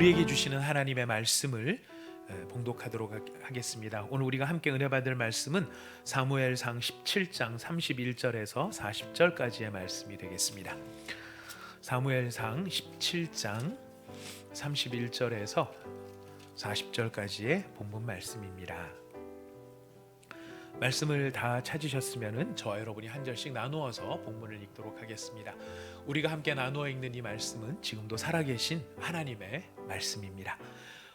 우리에게 주시는 하나님의 말씀을 봉독하도록 하겠습니다. 오늘 우리가 함께 은혜 받을 말씀은 사무엘상 17장 31절에서 40절까지의 말씀이 되겠습니다. 사무엘상 17장 31절에서 40절까지의 본문 말씀입니다. 말씀을 다 찾으셨으면 저와 여러분이 한 절씩 나누어서 본문을 읽도록 하겠습니다. 우리가 함께 나누어 읽는 이 말씀은 지금도 살아계신 하나님의 말씀입니다.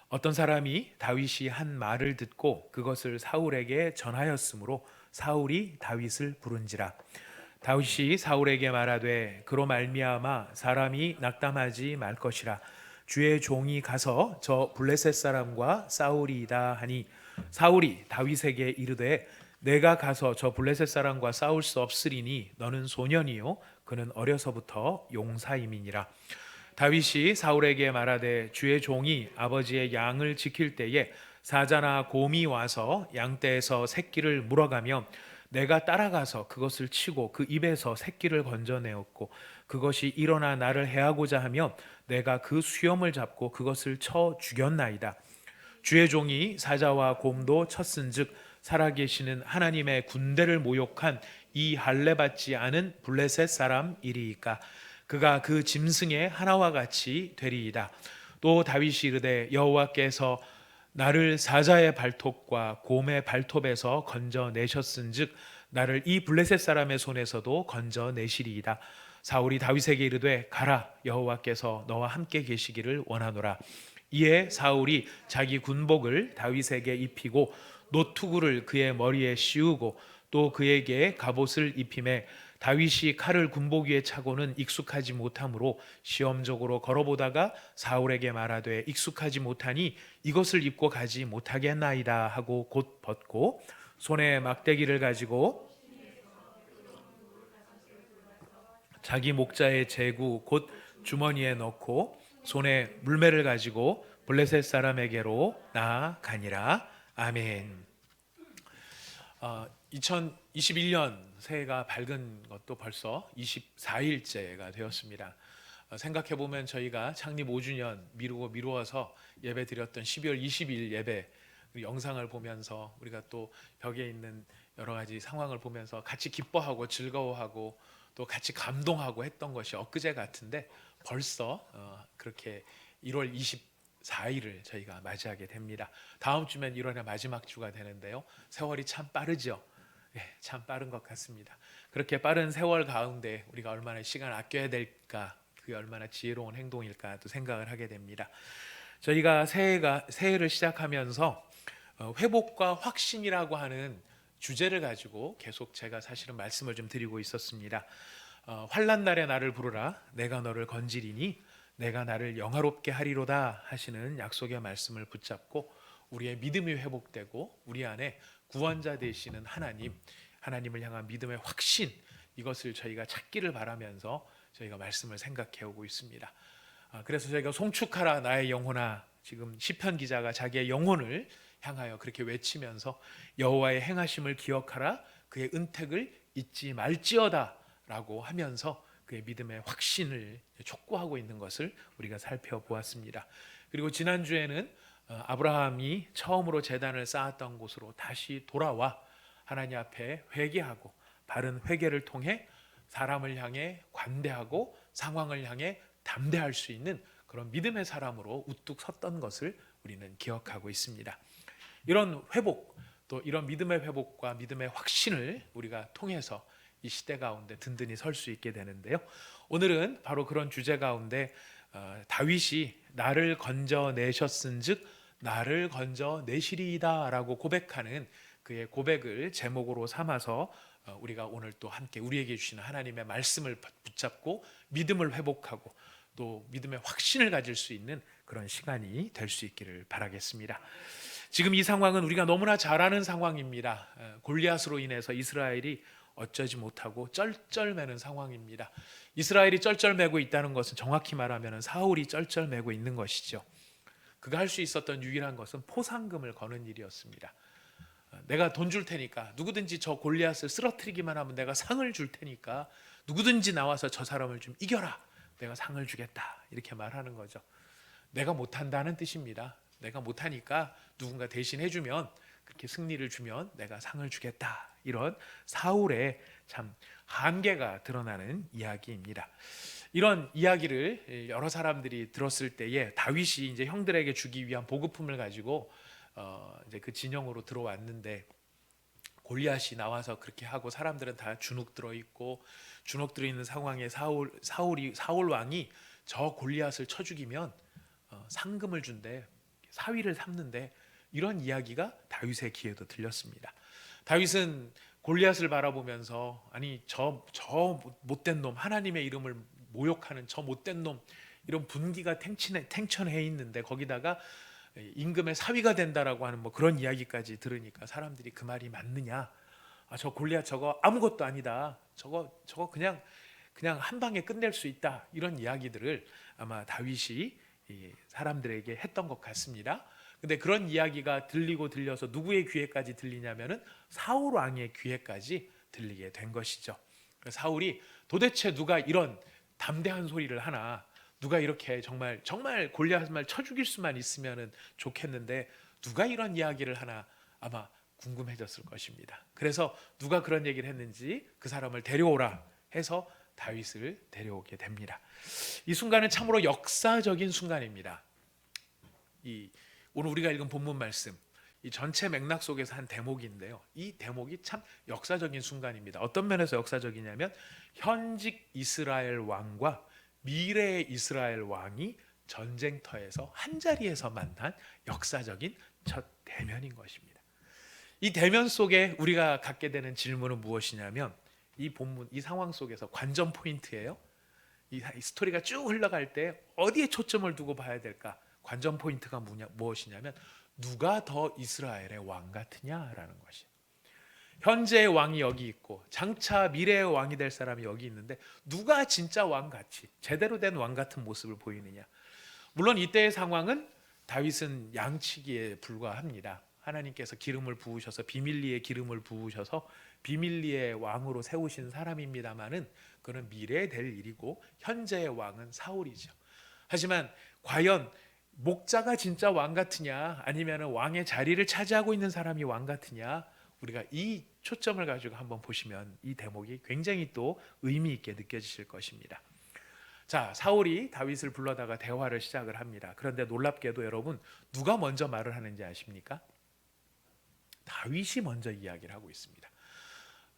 어떤 사람이 다윗이 한 말을 듣고 그것을 사울에게 전하였으므로 사울이 다윗을 부른지라. 다윗이 사울에게 말하되 그로 말미암아 사람이 낙담하지 말 것이라. 주의 종이 가서 저 블레셋 사람과 싸우리이다 하니 사울이 다윗에게 이르되 내가 가서 저 블레셋 사람과 싸울 수 없으리니 너는 소년이요 그는 어려서부터 용사임이니라. 다윗이 사울에게 말하되 주의 종이 아버지의 양을 지킬 때에 사자나 곰이 와서 양떼에서 새끼를 물어가며 내가 따라가서 그것을 치고 그 입에서 새끼를 건져내었고 그것이 일어나 나를 해하고자 하며 내가 그 수염을 잡고 그것을 쳐 죽였나이다. 주의 종이 사자와 곰도 쳤은즉 살아계시는 하나님의 군대를 모욕한 이 할례 받지 않은 블레셋 사람이리이까. 그가 그 짐승의 하나와 같이 되리이다. 또 다윗이 이르되 여호와께서 나를 사자의 발톱과 곰의 발톱에서 건져내셨은즉 나를 이 블레셋 사람의 손에서도 건져내시리이다. 사울이 다윗에게 이르되 가라, 여호와께서 너와 함께 계시기를 원하노라. 이에 사울이 자기 군복을 다윗에게 입히고 노투구를 그의 머리에 씌우고 또 그에게 갑옷을 입히매 다윗이 칼을 군복 위에 차고는 익숙하지 못하므로 시험적으로 걸어보다가 사울에게 말하되 익숙하지 못하니 이것을 입고 가지 못하겠나이다 하고 곧 벗고 손에 막대기를 가지고 자기 목자의 제구 곧 주머니에 넣고 손에 물매를 가지고 블레셋 사람에게로 나아가니라. 아멘. 2021년 새해가 밝은 것도 벌써 24일째가 되었습니다. 생각해보면 저희가 창립 5주년 미루어서 예배 드렸던 12월 20일 예배 영상을 보면서 우리가 또 벽에 있는 여러 가지 상황을 보면서 같이 기뻐하고 즐거워하고 또 같이 감동하고 했던 것이 엊그제 같은데 벌써 그렇게 1월 24일을 저희가 맞이하게 됩니다. 다음 주면 1월의 마지막 주가 되는데요. 세월이 참 빠르죠. 참 빠른 것 같습니다. 그렇게 빠른 세월 가운데 우리가 얼마나 시간을 아껴야 될까, 그게 얼마나 지혜로운 행동일까 또 생각을 하게 됩니다. 저희가 새해를 시작하면서 회복과 확신이라고 하는 주제를 가지고 계속 제가 사실은 말씀을 좀 드리고 있었습니다. 환난 날에 나를 부르라, 내가 너를 건지리니 내가 나를 영화롭게 하리로다 하시는 약속의 말씀을 붙잡고 우리의 믿음이 회복되고 우리 안에 구원자 되시는 하나님을 향한 믿음의 확신, 이것을 저희가 찾기를 바라면서 저희가 말씀을 생각해 오고 있습니다. 그래서 저희가 송축하라 나의 영혼아, 지금 시편 기자가 자기의 영혼을 향하여 그렇게 외치면서 여호와의 행하심을 기억하라, 그의 은택을 잊지 말지어다 라고 하면서 그의 믿음의 확신을 촉구하고 있는 것을 우리가 살펴보았습니다. 그리고 지난주에는 아브라함이 처음으로 제단을 쌓았던 곳으로 다시 돌아와 하나님 앞에 회개하고 바른 회개를 통해 사람을 향해 관대하고 상황을 향해 담대할 수 있는 그런 믿음의 사람으로 우뚝 섰던 것을 우리는 기억하고 있습니다. 이런 회복, 또 이런 믿음의 회복과 믿음의 확신을 우리가 통해서 이 시대 가운데 든든히 설 수 있게 되는데요. 오늘은 바로 그런 주제 가운데 다윗이 나를 건져내셨은즉 나를 건져내시리이다 라고 고백하는 그의 고백을 제목으로 삼아서 우리가 오늘 또 함께 우리에게 주시는 하나님의 말씀을 붙잡고 믿음을 회복하고 또 믿음의 확신을 가질 수 있는 그런 시간이 될 수 있기를 바라겠습니다. 지금 이 상황은 우리가 너무나 잘 아는 상황입니다. 골리앗으로 인해서 이스라엘이 어쩌지 못하고 쩔쩔매는 상황입니다. 이스라엘이 쩔쩔매고 있다는 것은 정확히 말하면 사울이 쩔쩔매고 있는 것이죠. 그가 할 수 있었던 유일한 것은 포상금을 거는 일이었습니다. 내가 돈 줄 테니까, 누구든지 저 골리앗을 쓰러뜨리기만 하면 내가 상을 줄 테니까 누구든지 나와서 저 사람을 좀 이겨라, 내가 상을 주겠다, 이렇게 말하는 거죠. 내가 못한다는 뜻입니다. 내가 못하니까 누군가 대신 해주면, 그렇게 승리를 주면 내가 상을 주겠다. 이런 사울의 참 한계가 드러나는 이야기입니다. 이런 이야기를 여러 사람들이 들었을 때에 다윗이 이제 형들에게 주기 위한 보급품을 가지고 이제 그 진영으로 들어왔는데, 골리앗이 나와서 그렇게 하고 사람들은 다 주눅 들어 있고, 주눅 들어 있는 상황에 사울 왕이 저 골리앗을 쳐 죽이면 상금을 준대, 사위를 삼는데, 이런 이야기가 다윗의 귀에도 들렸습니다. 다윗은 골리앗을 바라보면서, 아니 저 못된 놈, 하나님의 이름을 모욕하는 저 못된 놈, 이런 분기가 탱천해 있는데 거기다가 임금의 사위가 된다라고 하는 뭐 그런 이야기까지 들으니까 사람들이 그 말이 맞느냐, 저 골리앗 저거 아무것도 아니다, 저거 그냥 한 방에 끝낼 수 있다, 이런 이야기들을 아마 다윗이 사람들에게 했던 것 같습니다. 근데 그런 이야기가 들리고 들려서 누구의 귀에까지 들리냐면은 사울 왕의 귀에까지 들리게 된 것이죠. 사울이 도대체 누가 이런 담대한 소리를 하나, 누가 이렇게 정말 골리앗을 쳐 죽일 수만 있으면은 좋겠는데 누가 이런 이야기를 하나, 아마 궁금해졌을 것입니다. 그래서 누가 그런 얘기를 했는지 그 사람을 데려오라 해서 다윗을 데려오게 됩니다. 이 순간은 참으로 역사적인 순간입니다. 오늘 우리가 읽은 본문 말씀, 이 전체 맥락 속에서 한 대목인데요, 이 대목이 참 역사적인 순간입니다. 어떤 면에서 역사적이냐면, 현직 이스라엘 왕과 미래의 이스라엘 왕이 전쟁터에서 한자리에서 만난 역사적인 첫 대면인 것입니다. 이 대면 속에 우리가 갖게 되는 질문은 무엇이냐면, 이 본문, 이 상황 속에서 관전 포인트예요. 이 스토리가 쭉 흘러갈 때 어디에 초점을 두고 봐야 될까? 관전 포인트가 무엇이냐면, 누가 더 이스라엘의 왕 같으냐라는 것이에요. 현재의 왕이 여기 있고 장차 미래의 왕이 될 사람이 여기 있는데, 누가 진짜 왕같이 제대로 된 왕 같은 모습을 보이느냐. 물론 이때의 상황은 다윗은 양치기에 불과합니다. 하나님께서 기름을 부으셔서, 비밀리에 기름을 부으셔서 비밀리의 왕으로 세우신 사람입니다마는, 그는 미래에 될 일이고 현재의 왕은 사울이죠. 하지만 과연 목자가 진짜 왕 같으냐, 아니면 왕의 자리를 차지하고 있는 사람이 왕 같으냐, 우리가 이 초점을 가지고 한번 보시면 이 대목이 굉장히 또 의미 있게 느껴지실 것입니다. 자, 사울이 다윗을 불러다가 대화를 시작을 합니다. 그런데 놀랍게도 여러분, 누가 먼저 말을 하는지 아십니까? 다윗이 먼저 이야기를 하고 있습니다.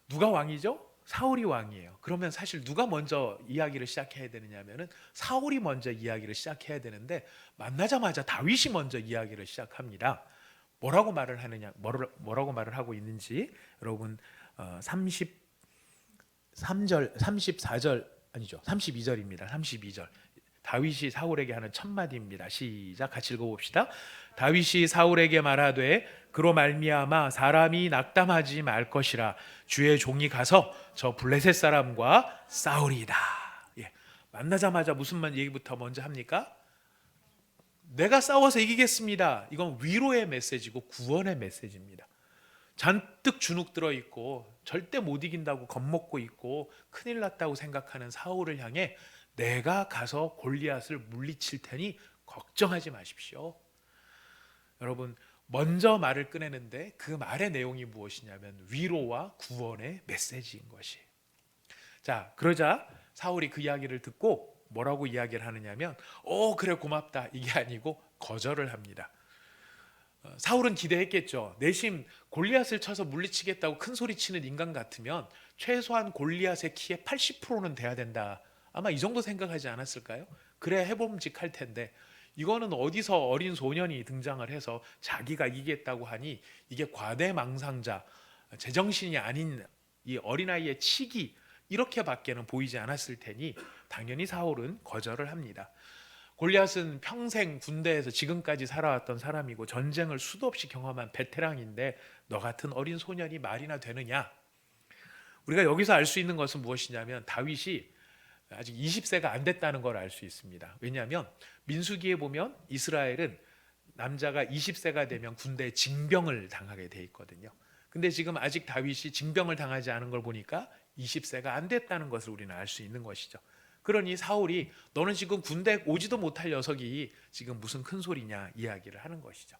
누가 왕이죠? 사울이 왕이에요. 그러면 사실 누가 먼저 이야기를 시작해야 되느냐면은 사울이 먼저 이야기를 시작해야 되는데, 만나자마자 다윗이 먼저 이야기를 시작합니다. 뭐라고 말을 하느냐, 뭐라고 말을 하고 있는지 여러분 33절, 34절 아니죠, 32절입니다. 32절. 다윗이 사울에게 하는 첫 마디입니다. 시작, 같이 읽어봅시다. 다윗이 사울에게 말하되, 그로 말미암아 사람이 낙담하지 말 것이라. 주의 종이 가서 저 블레셋 사람과 싸우리이다. 예, 만나자마자 무슨 얘기부터 먼저 합니까? 내가 싸워서 이기겠습니다. 이건 위로의 메시지고 구원의 메시지입니다. 잔뜩 주눅 들어 있고 절대 못 이긴다고 겁먹고 있고 큰일 났다고 생각하는 사울을 향해, 내가 가서 골리앗을 물리칠 테니 걱정하지 마십시오. 여러분, 먼저 말을 꺼내는데 그 말의 내용이 무엇이냐면 위로와 구원의 메시지인 것이에요. 자, 그러자 사울이 그 이야기를 듣고 뭐라고 이야기를 하느냐면, 그래 고맙다, 이게 아니고 거절을 합니다. 사울은 기대했겠죠. 내심 골리앗을 쳐서 물리치겠다고 큰 소리 치는 인간 같으면 최소한 골리앗의 키의 80%는 돼야 된다, 아마 이 정도 생각하지 않았을까요? 그래야 해봄직할 텐데, 이거는 어디서 어린 소년이 등장을 해서 자기가 이기겠다고 하니, 이게 과대망상자, 제정신이 아닌 이 어린아이의 치기, 이렇게밖에는 보이지 않았을 테니 당연히 사울은 거절을 합니다. 골리앗은 평생 군대에서 지금까지 살아왔던 사람이고 전쟁을 수도 없이 경험한 베테랑인데, 너 같은 어린 소년이 말이나 되느냐? 우리가 여기서 알 수 있는 것은 무엇이냐면, 다윗이 아직 20세가 안 됐다는 걸 알 수 있습니다. 왜냐하면 민수기에 보면 이스라엘은 남자가 20세가 되면 군대에 징병을 당하게 돼 있거든요. 근데 지금 아직 다윗이 징병을 당하지 않은 걸 보니까 20세가 안 됐다는 것을 우리는 알 수 있는 것이죠. 그러니 사울이 너는 지금 군대 오지도 못할 녀석이 지금 무슨 큰 소리냐 이야기를 하는 것이죠.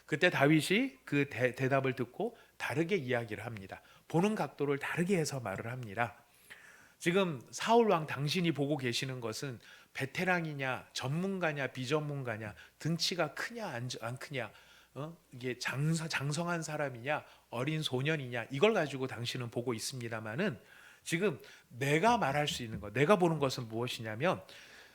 그때 다윗이 그 대답을 듣고 다르게 이야기를 합니다. 보는 각도를 다르게 해서 말을 합니다. 지금 사울 왕 당신이 보고 계시는 것은 베테랑이냐 전문가냐 비전문가냐 등치가 크냐 안 크냐 이게 장성한 사람이냐 어린 소년이냐 이걸 가지고 당신은 보고 있습니다만은 지금 내가 말할 수 있는 것, 내가 보는 것은 무엇이냐면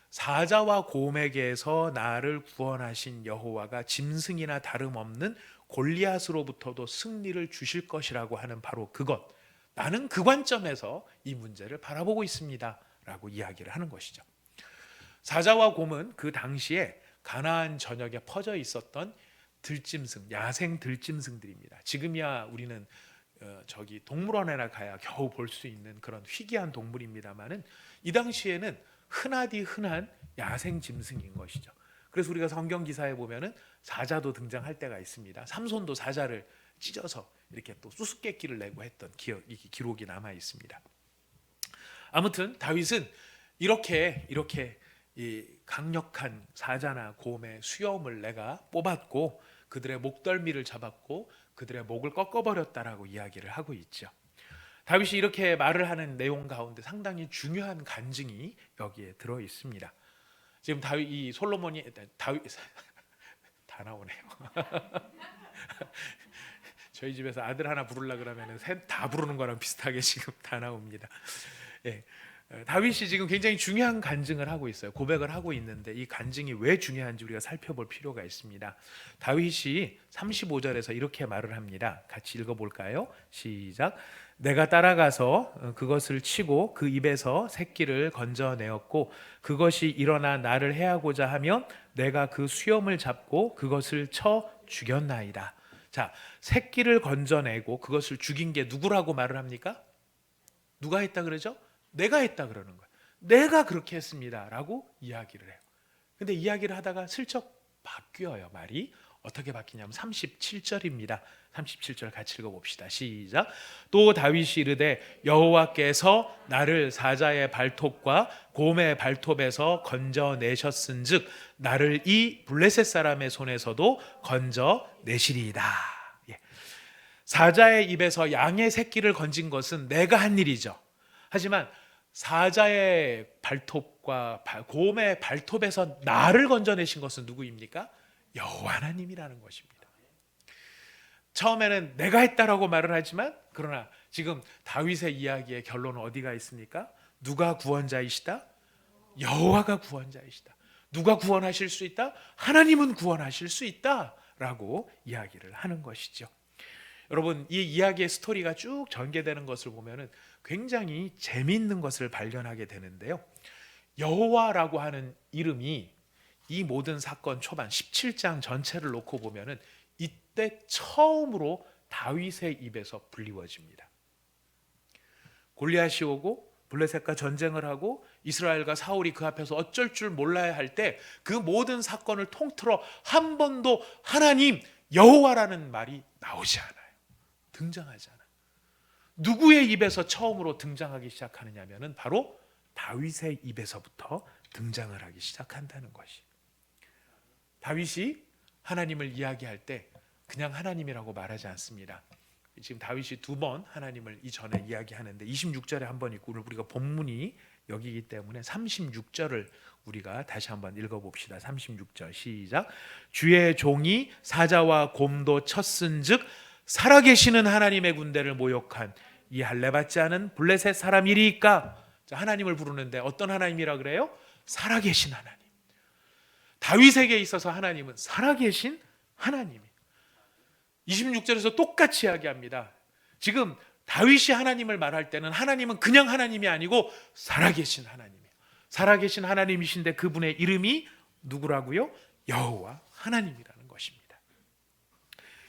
사자와 곰에게서 나를 구원하신 여호와가 짐승이나 다름없는 골리앗으로부터도 승리를 주실 것이라고 하는 바로 그것, 나는 그 관점에서 이 문제를 바라보고 있습니다 라고 이야기를 하는 것이죠. 사자와 곰은 그 당시에 가나안 전역에 퍼져 있었던 들짐승, 야생 들짐승들입니다. 지금이야 우리는 저기 동물원에나 가야 겨우 볼 수 있는 그런 희귀한 동물입니다만은 이 당시에는 흔하디 흔한 야생 짐승인 것이죠. 그래서 우리가 성경 기사에 보면은 사자도 등장할 때가 있습니다. 삼손도 사자를 찢어서 이렇게 또 수수께끼를 내고 했던 기록이 남아 있습니다. 아무튼 다윗은 이렇게 이 강력한 사자나 곰의 수염을 내가 뽑았고 그들의 목덜미를 잡았고 그들의 목을 꺾어버렸다라고 이야기를 하고 있죠. 다윗이 이렇게 말을 하는 내용 가운데 상당히 중요한 간증이 여기에 들어 있습니다. 지금 이 솔로몬이 다윗 다 나오네요. 저희 집에서 아들 하나 부르려 그러면은 셋 다 부르는 거랑 비슷하게 지금 다 나옵니다. 예. 다윗이 지금 굉장히 중요한 간증을 하고 있어요. 고백을 하고 있는데 이 간증이 왜 중요한지 우리가 살펴볼 필요가 있습니다. 다윗이 35절에서 이렇게 말을 합니다. 같이 읽어볼까요? 시작. 내가 따라가서 그것을 치고 그 입에서 새끼를 건져내었고 그것이 일어나 나를 해하고자 하면 내가 그 수염을 잡고 그것을 쳐 죽였나이다. 자, 새끼를 건져내고 그것을 죽인 게 누구라고 말을 합니까? 누가 했다 그러죠? 내가 했다 그러는 거예요. 내가 그렇게 했습니다 라고 이야기를 해요. 근데 이야기를 하다가 슬쩍 바뀌어요. 말이 어떻게 바뀌냐면 37절입니다 37절 같이 읽어봅시다. 시작. 또 다윗이 이르되 여호와께서 나를 사자의 발톱과 곰의 발톱에서 건져내셨은즉 나를 이 블레셋 사람의 손에서도 건져내시리이다. 예. 사자의 입에서 양의 새끼를 건진 것은 내가 한 일이죠. 하지만 사자의 발톱과 곰의 발톱에서 나를 건져내신 것은 누구입니까? 여호와 하나님이라는 것입니다. 처음에는 내가 했다라고 말을 하지만 그러나 지금 다윗의 이야기의 결론은 어디가 있습니까? 누가 구원자이시다? 여호와가 구원자이시다. 누가 구원하실 수 있다? 하나님은 구원하실 수 있다라고 이야기를 하는 것이죠. 여러분, 이 이야기의 스토리가 쭉 전개되는 것을 보면은 굉장히 재미있는 것을 발견하게 되는데요. 여호와라고 하는 이름이 이 모든 사건 초반 17장 전체를 놓고 보면은 이때 처음으로 다윗의 입에서 불리워집니다. 골리앗이 오고 블레셋과 전쟁을 하고 이스라엘과 사울이 그 앞에서 어쩔 줄 몰라야 할 때 그 모든 사건을 통틀어 한 번도 하나님 여호와라는 말이 나오지 않아요. 등장하지 않아요. 누구의 입에서 처음으로 등장하기 시작하느냐면은 바로 다윗의 입에서부터 등장을 하기 시작한다는 것이. 다윗이 하나님을 이야기할 때 그냥 하나님이라고 말하지 않습니다. 지금 다윗이 두 번 하나님을 이전에 이야기하는데 26절에 한 번 있고 우리가 본문이 여기이기 때문에 36절을 우리가 다시 한번 읽어봅시다. 36절 시작. 주의 종이 사자와 곰도 쳤은즉 살아계시는 하나님의 군대를 모욕한 이 할례받지 않은 블레셋 사람이리까. 하나님을 부르는데 어떤 하나님이라 그래요? 살아계신 하나님. 다윗에게 있어서 하나님은 살아계신 하나님이. 26절에서 똑같이 이야기합니다. 지금 다윗이 하나님을 말할 때는 하나님은 그냥 하나님이 아니고 살아계신 하나님이에요. 살아계신 하나님이신데 그분의 이름이 누구라고요? 여호와 하나님이라는 것입니다.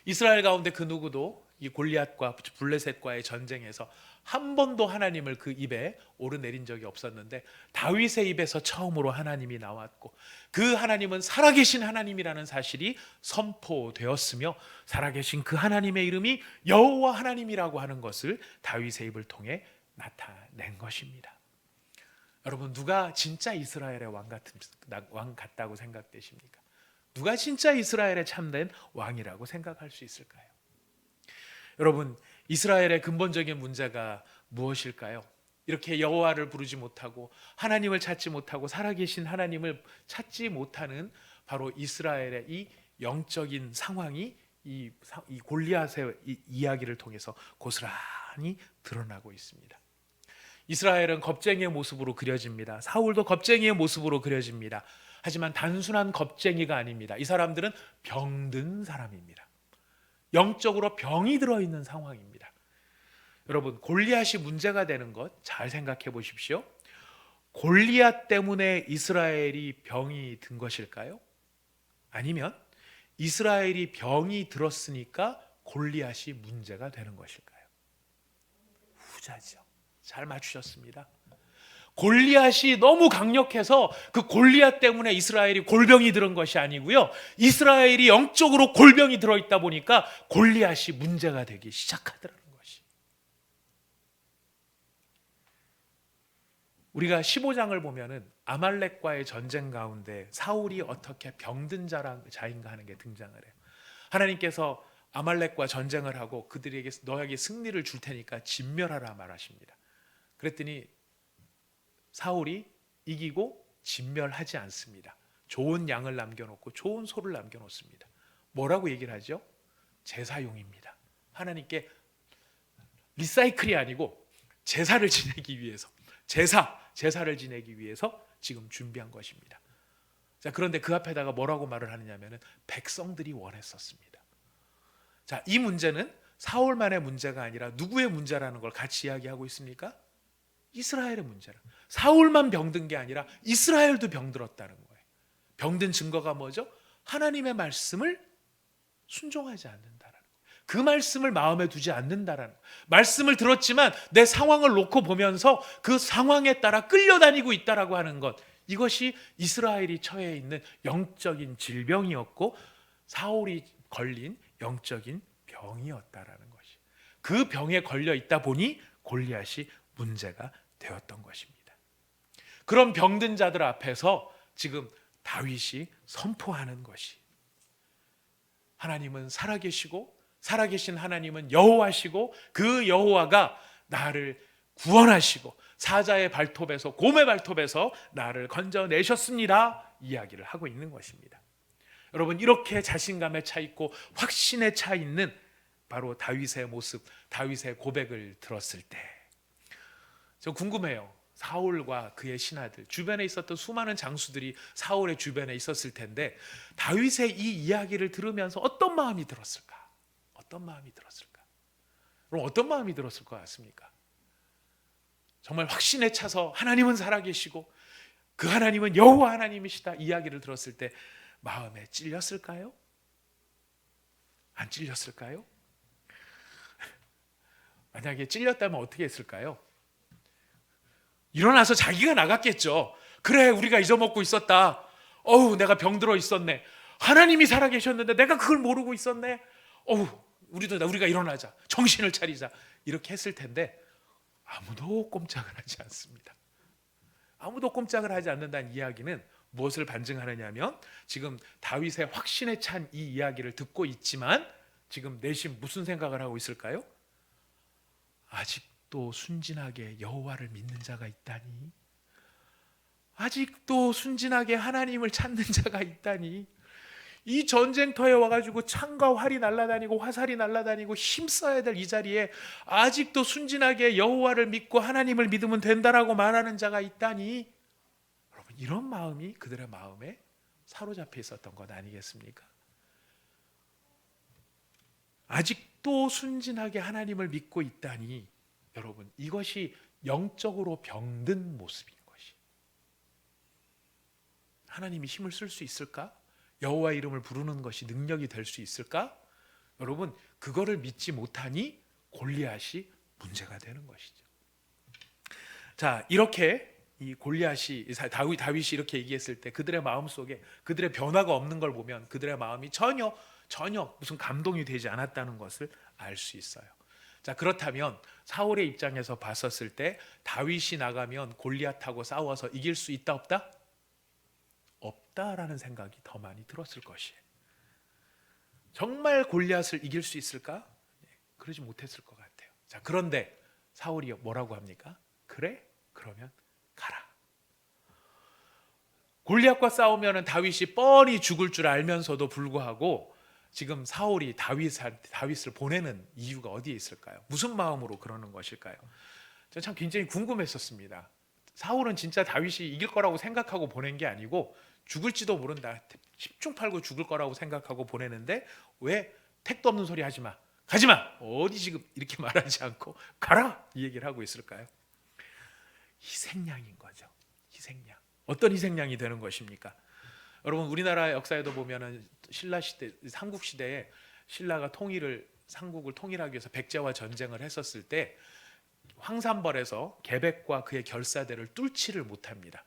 이스라엘 가운데 그 누구도 이 골리앗과 블레셋과의 전쟁에서 한 번도 하나님을 그 입에 오르내린 적이 없었는데 다윗의 입에서 처음으로 하나님이 나왔고 그 하나님은 살아계신 하나님이라는 사실이 선포되었으며 살아계신 그 하나님의 이름이 여호와 하나님이라고 하는 것을 다윗의 입을 통해 나타낸 것입니다. 여러분, 누가 진짜 이스라엘의 왕 같다고 생각되십니까? 누가 진짜 이스라엘의 참된 왕이라고 생각할 수 있을까요? 여러분, 이스라엘의 근본적인 문제가 무엇일까요? 이렇게 여호와를 부르지 못하고 하나님을 찾지 못하고 살아계신 하나님을 찾지 못하는 바로 이스라엘의 이 영적인 상황이 이 골리앗의 이야기를 통해서 고스란히 드러나고 있습니다. 이스라엘은 겁쟁이의 모습으로 그려집니다. 사울도 겁쟁이의 모습으로 그려집니다. 하지만 단순한 겁쟁이가 아닙니다. 이 사람들은 병든 사람입니다. 영적으로 병이 들어있는 상황입니다. 여러분, 골리앗이 문제가 되는 것 잘 생각해 보십시오. 골리앗 때문에 이스라엘이 병이 든 것일까요? 아니면 이스라엘이 병이 들었으니까 골리앗이 문제가 되는 것일까요? 후자죠. 잘 맞추셨습니다. 골리앗이 너무 강력해서 그 골리앗 때문에 이스라엘이 골병이 들은 것이 아니고요, 이스라엘이 영적으로 골병이 들어있다 보니까 골리앗이 문제가 되기 시작하더라는 것이. 우리가 15장을 보면은 아말렉과의 전쟁 가운데 사울이 어떻게 병든 자인가 하는 게 등장을 해요. 하나님께서 아말렉과 전쟁을 하고 그들에게 너에게 승리를 줄 테니까 진멸하라 말하십니다. 그랬더니 사울이 이기고 진멸하지 않습니다. 좋은 양을 남겨놓고 좋은 소를 남겨놓습니다. 뭐라고 얘기를 하죠? 제사용입니다. 하나님께 리사이클이 아니고 제사를 지내기 위해서, 제사를 지내기 위해서 지금 준비한 것입니다. 자, 그런데 그 앞에다가 뭐라고 말을 하느냐면은 백성들이 원했었습니다. 자, 이 문제는 사울만의 문제가 아니라 누구의 문제라는 걸 같이 이야기하고 있습니까? 이스라엘의 문제라. 사울만 병든 게 아니라 이스라엘도 병들었다는 거예요. 병든 증거가 뭐죠? 하나님의 말씀을 순종하지 않는다라는 거예요. 그 말씀을 마음에 두지 않는다라는 거예요. 말씀을 들었지만 내 상황을 놓고 보면서 그 상황에 따라 끌려다니고 있다라고 하는 것, 이것이 이스라엘이 처해 있는 영적인 질병이었고 사울이 걸린 영적인 병이었다라는 것이. 그 병에 걸려 있다 보니 골리앗이 문제가 되었던 것입니다. 그런 병든 자들 앞에서 지금 다윗이 선포하는 것이, 하나님은 살아계시고 살아계신 하나님은 여호와시고 그 여호와가 나를 구원하시고 사자의 발톱에서, 곰의 발톱에서 나를 건져내셨습니다, 이야기를 하고 있는 것입니다. 여러분, 이렇게 자신감에 차 있고 확신에 차 있는 바로 다윗의 모습, 다윗의 고백을 들었을 때 저 궁금해요. 사울과 그의 신하들, 주변에 있었던 수많은 장수들이 사울의 주변에 있었을 텐데 다윗의 이 이야기를 들으면서 어떤 마음이 들었을까? 어떤 마음이 들었을까? 그럼 어떤 마음이 들었을 것 같습니까? 정말 확신에 차서 하나님은 살아계시고 그 하나님은 여호와 하나님이시다 이야기를 들었을 때 마음에 찔렸을까요? 안 찔렸을까요? 만약에 찔렸다면 어떻게 했을까요? 일어나서 자기가 나갔겠죠. 그래, 우리가 잊어먹고 있었다. 어우, 내가 병들어 있었네. 하나님이 살아계셨는데 내가 그걸 모르고 있었네. 어우, 우리가 일어나자. 정신을 차리자. 이렇게 했을 텐데 아무도 꼼짝을 하지 않습니다. 아무도 꼼짝을 하지 않는다는 이야기는 무엇을 반증하느냐면 지금 다윗의 확신에 찬 이 이야기를 듣고 있지만 지금 내심 무슨 생각을 하고 있을까요? 아직도 순진하게 여호와를 믿는 자가 있다니, 아직도 순진하게 하나님을 찾는 자가 있다니, 이 전쟁터에 와가지고 창과 활이 날아다니고 화살이 날아다니고 힘써야 될 이 자리에 아직도 순진하게 여호와를 믿고 하나님을 믿으면 된다라고 말하는 자가 있다니, 여러분, 이런 마음이 그들의 마음에 사로잡혀 있었던 것 아니겠습니까? 아직도 순진하게 하나님을 믿고 있다니, 여러분, 이것이 영적으로 병든 모습인 것이. 하나님이 힘을 쓸 수 있을까? 여호와 이름을 부르는 것이 능력이 될 수 있을까? 여러분, 그거를 믿지 못하니 골리앗이 문제가 되는 것이죠. 자, 이렇게 이 골리앗이, 다윗이 이렇게 얘기했을 때 그들의 마음속에 그들의 변화가 없는 걸 보면 그들의 마음이 전혀 무슨 감동이 되지 않았다는 것을 알 수 있어요. 자, 그렇다면 사울의 입장에서 봤었을 때 다윗이 나가면 골리앗하고 싸워서 이길 수 있다 없다? 없다라는 생각이 더 많이 들었을 것이에요. 정말 골리앗을 이길 수 있을까? 그러지 못했을 것 같아요. 자, 그런데 사울이 뭐라고 합니까? 그래? 그러면 가라. 골리앗과 싸우면 다윗이 뻔히 죽을 줄 알면서도 불구하고 지금 사울이 다윗을 보내는 이유가 어디에 있을까요? 무슨 마음으로 그러는 것일까요? 저는 참 굉장히 궁금했었습니다. 사울은 진짜 다윗이 이길 거라고 생각하고 보낸 게 아니고 죽을지도 모른다, 10중 8구 죽을 거라고 생각하고 보내는데 왜 택도 없는 소리 하지 마, 가지 마, 어디 지금 이렇게 말하지 않고 가라 이 얘기를 하고 있을까요? 희생양인 거죠. 희생양. 어떤 희생양이 되는 것입니까? 여러분, 우리나라 역사에도 보면은 신라 시대, 삼국 시대에 신라가 삼국을 통일하기 위해서 백제와 전쟁을 했었을 때 황산벌에서 계백과 그의 결사대를 뚫지를 못합니다.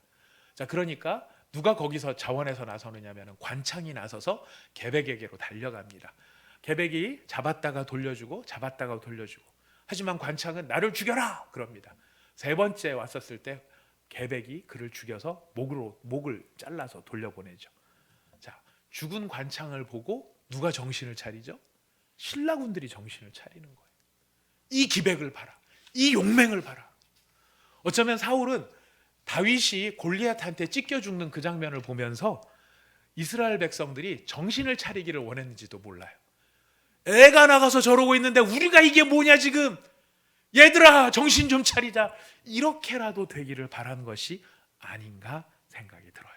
자, 그러니까 누가 거기서 자원해서 나서느냐면 관창이 나서서 계백에게로 달려갑니다. 계백이 잡았다가 돌려주고 잡았다가 돌려주고, 하지만 관창은 나를 죽여라 그럽니다. 세 번째 왔었을 때 계백이 그를 죽여서 목을 잘라서 돌려보내죠. 자, 죽은 관창을 보고 누가 정신을 차리죠? 신라군들이 정신을 차리는 거예요. 이 기백을 봐라, 이 용맹을 봐라. 어쩌면 사울은 다윗이 골리앗한테 찢겨 죽는 그 장면을 보면서 이스라엘 백성들이 정신을 차리기를 원했는지도 몰라요. 애가 나가서 저러고 있는데 우리가 이게 뭐냐 지금, 얘들아 정신 좀 차리자, 이렇게라도 되기를 바란 것이 아닌가 생각이 들어요.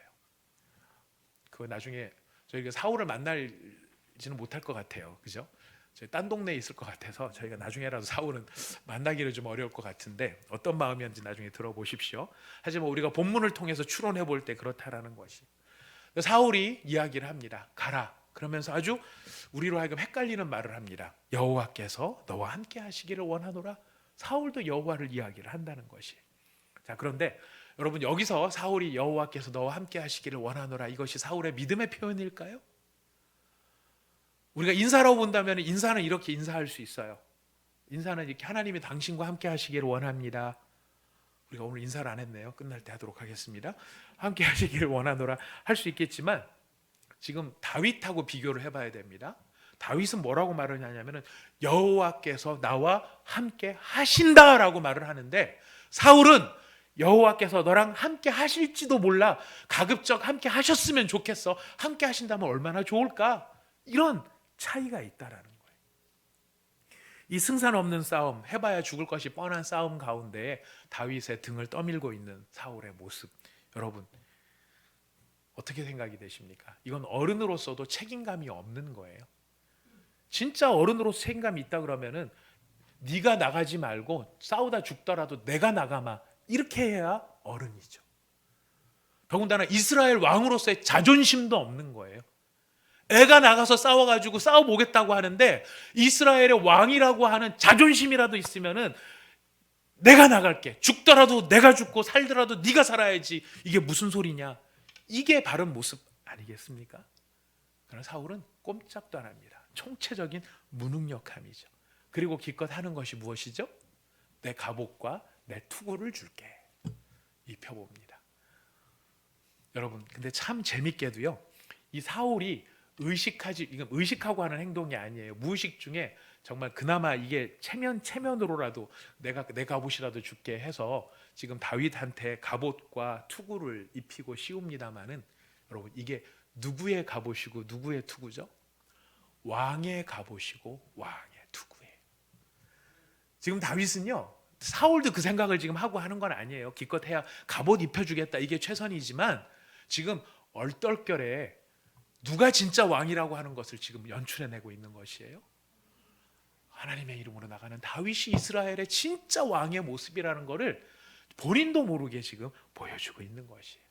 그거 나중에 저희가 사울을 만날지는 못할 것 같아요. 그죠? 저희 딴 동네에 있을 것 같아서 저희가 나중에라도 사울은 만나기를 좀 어려울 것 같은데 어떤 마음이었는지 나중에 들어보십시오. 하지만 우리가 본문을 통해서 추론해 볼 때 그렇다라는 것이, 사울이 이야기를 합니다. 가라. 그러면서 아주 우리로 하여금 헷갈리는 말을 합니다. 여호와께서 너와 함께 하시기를 원하노라. 사울도 여호와를 이야기를 한다는 것이. 자, 그런데 여러분, 여기서 사울이 여호와께서 너와 함께 하시기를 원하노라, 이것이 사울의 믿음의 표현일까요? 우리가 인사라고 본다면 인사는 이렇게 인사할 수 있어요. 인사는 이렇게, 하나님이 당신과 함께 하시기를 원합니다. 우리가 오늘 인사를 안 했네요. 끝날 때 하도록 하겠습니다. 함께 하시기를 원하노라 할 수 있겠지만 지금 다윗하고 비교를 해봐야 됩니다. 다윗은 뭐라고 말을 하냐면은 여호와께서 나와 함께 하신다라고 말을 하는데, 사울은 여호와께서 너랑 함께 하실지도 몰라, 가급적 함께 하셨으면 좋겠어, 함께 하신다면 얼마나 좋을까, 이런 차이가 있다라는 거예요. 이 승산 없는 싸움, 해봐야 죽을 것이 뻔한 싸움 가운데 다윗의 등을 떠밀고 있는 사울의 모습, 여러분 어떻게 생각이 되십니까? 이건 어른으로서도 책임감이 없는 거예요. 진짜 어른으로서 책임감이 있다 그러면은 네가 나가지 말고 싸우다 죽더라도 내가 나가마, 이렇게 해야 어른이죠. 더군다나 이스라엘 왕으로서의 자존심도 없는 거예요. 애가 나가서 싸워가지고 싸워보겠다고 하는데 이스라엘의 왕이라고 하는 자존심이라도 있으면은 내가 나갈게, 죽더라도 내가 죽고 살더라도 네가 살아야지, 이게 무슨 소리냐, 이게 바른 모습 아니겠습니까? 그러나 사울은 꼼짝도 안 합니다. 총체적인 무능력함이죠. 그리고 기껏 하는 것이 무엇이죠? 내 갑옷과 내 투구를 줄게, 입혀봅니다. 여러분, 근데 참 재밌게도요, 이 사울이 이건 의식하고 하는 행동이 아니에요. 무의식 중에 정말 그나마 이게 체면으로라도 내가 내 갑옷이라도 줄게 해서 지금 다윗한테 갑옷과 투구를 입히고 씌웁니다마는, 여러분 이게 누구의 갑옷이고 누구의 투구죠? 왕의 갑옷이고 왕의 투구예요. 지금 다윗은요, 사울도 그 생각을 지금 하고 하는 건 아니에요. 기껏 해야 갑옷 입혀주겠다, 이게 최선이지만 지금 얼떨결에 누가 진짜 왕이라고 하는 것을 지금 연출해내고 있는 것이에요. 하나님의 이름으로 나가는 다윗이 이스라엘의 진짜 왕의 모습이라는 것을 본인도 모르게 지금 보여주고 있는 것이에요.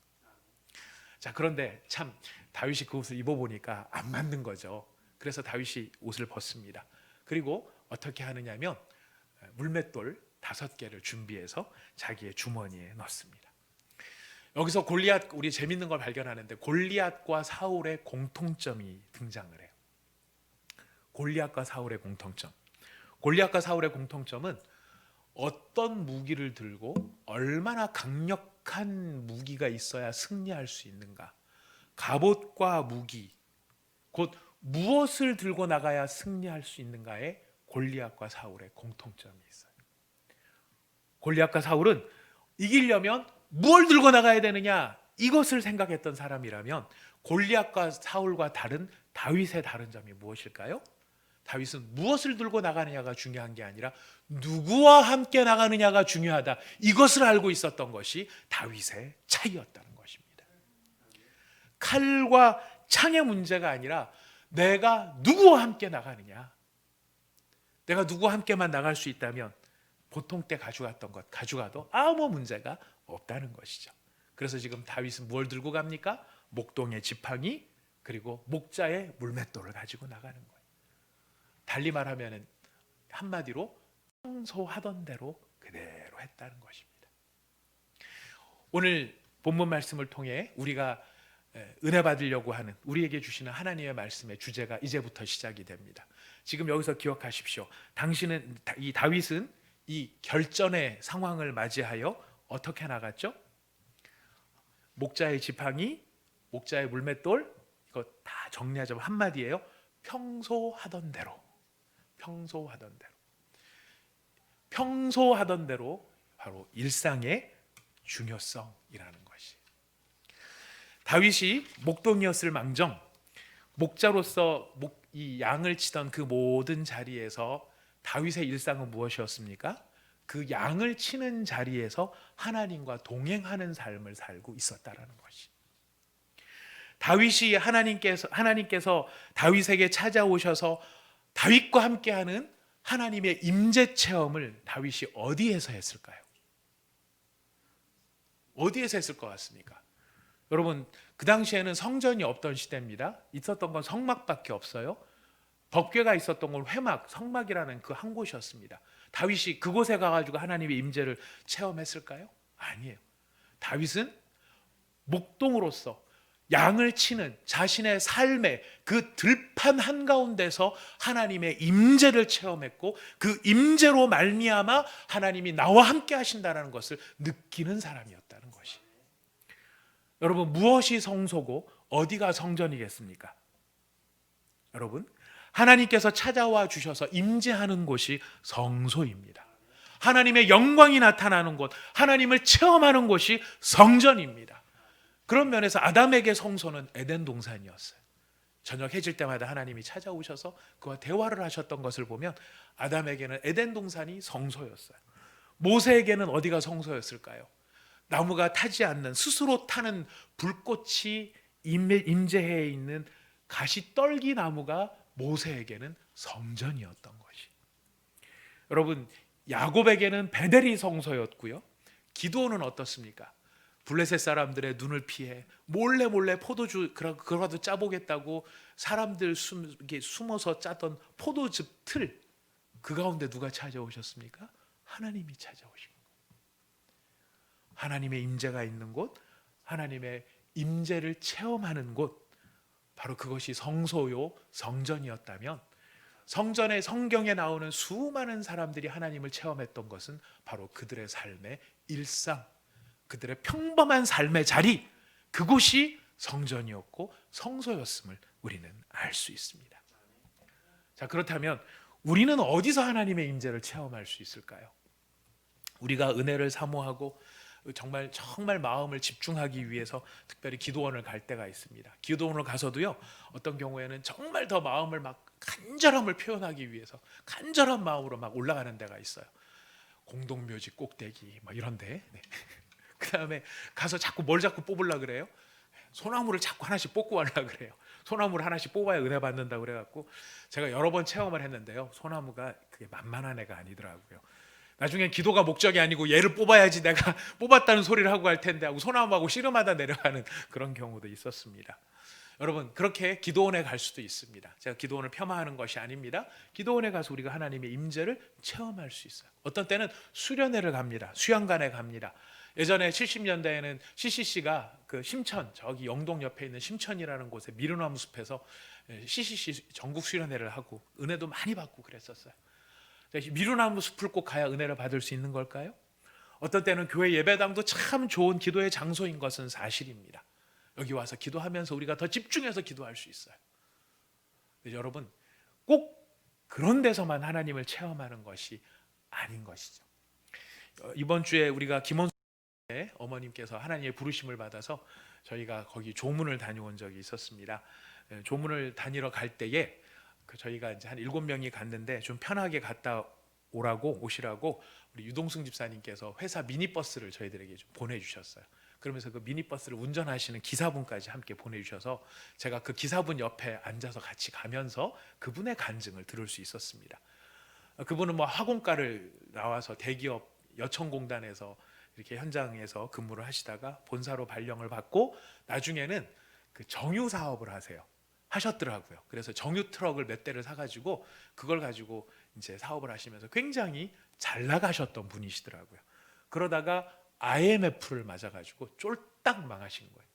자, 그런데 참 다윗이 그 옷을 입어보니까 안 맞는 거죠. 그래서 다윗이 옷을 벗습니다. 그리고 어떻게 하느냐면 물맷돌 5개를 준비해서 자기의 주머니에 넣습니다. 여기서 골리앗, 우리 재밌는 걸 발견하는데 골리앗과 사울의 공통점이 등장을 해요. 골리앗과 사울의 공통점. 골리앗과 사울의 공통점은 어떤 무기를 들고 얼마나 강력한 무기가 있어야 승리할 수 있는가. 갑옷과 무기, 곧 무엇을 들고 나가야 승리할 수 있는가에 골리앗과 사울의 공통점이 있어요. 골리앗과 사울은 이기려면 무엇을 들고 나가야 되느냐, 이것을 생각했던 사람이라면 골리앗과 사울과 다른 다윗의 다른 점이 무엇일까요? 다윗은 무엇을 들고 나가느냐가 중요한 게 아니라 누구와 함께 나가느냐가 중요하다, 이것을 알고 있었던 것이 다윗의 차이였다는 것입니다. 칼과 창의 문제가 아니라 내가 누구와 함께 나가느냐, 내가 누구와 함께만 나갈 수 있다면 보통 때 가져갔던 것 가져가도 아무 문제가 없다는 것이죠. 그래서 지금 다윗은 뭘 들고 갑니까? 목동의 지팡이, 그리고 목자의 물맷돌을 가지고 나가는 거예요. 달리 말하면 한마디로 평소하던 대로 그대로 했다는 것입니다. 오늘 본문 말씀을 통해 우리가 은혜 받으려고 하는, 우리에게 주시는 하나님의 말씀의 주제가 이제부터 시작이 됩니다. 지금 여기서 기억하십시오. 이 다윗은 이 결전의 상황을 맞이하여 어떻게 나갔죠? 목자의 지팡이, 목자의 물맷돌, 이거 다 정리하자면 한마디예요. 평소하던 대로. 평소하던 대로. 평소하던 대로, 바로 일상의 중요성이라는 것이. 다윗이 목동이었을 망정, 목자로서 이 양을 치던 그 모든 자리에서 다윗의 일상은 무엇이었습니까? 그 양을 치는 자리에서 하나님과 동행하는 삶을 살고 있었다라는 것이. 다윗이 하나님께서 다윗에게 찾아오셔서 다윗과 함께하는 하나님의 임재 체험을 다윗이 어디에서 했을까요? 어디에서 했을 것 같습니까? 여러분, 그 당시에는 성전이 없던 시대입니다. 있었던 건 성막밖에 없어요. 법궤가 있었던 건 회막, 성막이라는 그 한 곳이었습니다. 다윗이 그곳에 가가지고 하나님의 임재를 체험했을까요? 아니에요. 다윗은 목동으로서 양을 치는 자신의 삶의 그 들판 한가운데서 하나님의 임재를 체험했고, 그 임재로 말미암아 하나님이 나와 함께 하신다는 것을 느끼는 사람이었다는 것이. 여러분, 무엇이 성소고 어디가 성전이겠습니까? 여러분, 하나님께서 찾아와 주셔서 임재하는 곳이 성소입니다. 하나님의 영광이 나타나는 곳, 하나님을 체험하는 곳이 성전입니다. 그런 면에서 아담에게 성소는 에덴 동산이었어요. 저녁 해질 때마다 하나님이 찾아오셔서 그와 대화를 하셨던 것을 보면 아담에게는 에덴 동산이 성소였어요. 모세에게는 어디가 성소였을까요? 나무가 타지 않는, 스스로 타는 불꽃이 임재해 있는 가시떨기 나무가 모세에게는 성전이었던 것이. 여러분, 야곱에게는 베델이 성소였고요. 기드온은 어떻습니까? 블레셋 사람들의 눈을 피해 몰래 포도주 그거라도 짜보겠다고 사람들 숨어서 짜던 포도즙 틀, 그 가운데 누가 찾아오셨습니까? 하나님이 찾아오신 거예요. 하나님의 임재가 있는 곳, 하나님의 임재를 체험하는 곳, 바로 그것이 성소요 성전이었다면, 성전의 성경에 나오는 수많은 사람들이 하나님을 체험했던 것은 바로 그들의 삶의 일상, 그들의 평범한 삶의 자리, 그곳이 성전이었고 성소였음을 우리는 알 수 있습니다. 자, 그렇다면 우리는 어디서 하나님의 임재를 체험할 수 있을까요? 우리가 은혜를 사모하고 정말 마음을 집중하기 위해서 특별히 기도원을 갈 때가 있습니다. 기도원을 가서도요, 어떤 경우에는 정말 더 마음을 막 간절함을 표현하기 위해서 간절한 마음으로 막 올라가는 데가 있어요. 공동묘지 꼭대기 뭐 이런데. 네. 그 다음에 가서 뭘 자꾸 뽑으려고 그래요? 소나무를 자꾸 하나씩 뽑고 가려고 그래요. 소나무를 하나씩 뽑아야 은혜 받는다고 그래갖고 제가 여러 번 체험을 했는데요, 소나무가 그게 만만한 애가 아니더라고요. 나중에 기도가 목적이 아니고 얘를 뽑아야지 내가 뽑았다는 소리를 하고 갈 텐데 하고 소나무하고 씨름하다 내려가는 그런 경우도 있었습니다. 여러분, 그렇게 기도원에 갈 수도 있습니다. 제가 기도원을 폄하하는 것이 아닙니다. 기도원에 가서 우리가 하나님의 임재를 체험할 수 있어요. 어떤 때는 수련회를 갑니다. 수양관에 갑니다. 예전에 70년대에는 CCC가 그 심천, 저기 영동 옆에 있는 심천이라는 곳에 미르나무 숲에서 CCC 전국 수련회를 하고 은혜도 많이 받고 그랬었어요. 미루나무 숲을 꼭 가야 은혜를 받을 수 있는 걸까요? 어떤 때는 교회 예배당도 참 좋은 기도의 장소인 것은 사실입니다. 여기 와서 기도하면서 우리가 더 집중해서 기도할 수 있어요. 여러분, 꼭 그런 데서만 하나님을 체험하는 것이 아닌 것이죠. 이번 주에 우리가 김원수 어머님께서 하나님의 부르심을 받아서 저희가 거기 조문을 다녀온 적이 있었습니다. 조문을 다니러 갈 때에 저희가 이제 한 7명이 갔는데 좀 편하게 갔다 오시라고 우리 유동승 집사님께서 회사 미니버스를 저희들에게 좀 보내주셨어요. 그러면서 그 미니버스를 운전하시는 기사분까지 함께 보내주셔서 제가 그 기사분 옆에 앉아서 같이 가면서 그분의 간증을 들을 수 있었습니다. 그분은 뭐 학원가를 나와서 대기업 여천공단에서 이렇게 현장에서 근무를 하시다가 본사로 발령을 받고 나중에는 그 정유 사업을 하셨더라고요. 그래서 정유 트럭을 몇 대를 사가지고 그걸 가지고 이제 사업을 하시면서 굉장히 잘 나가셨던 분이시더라고요. 그러다가 IMF를 맞아가지고 쫄딱 망하신 거예요.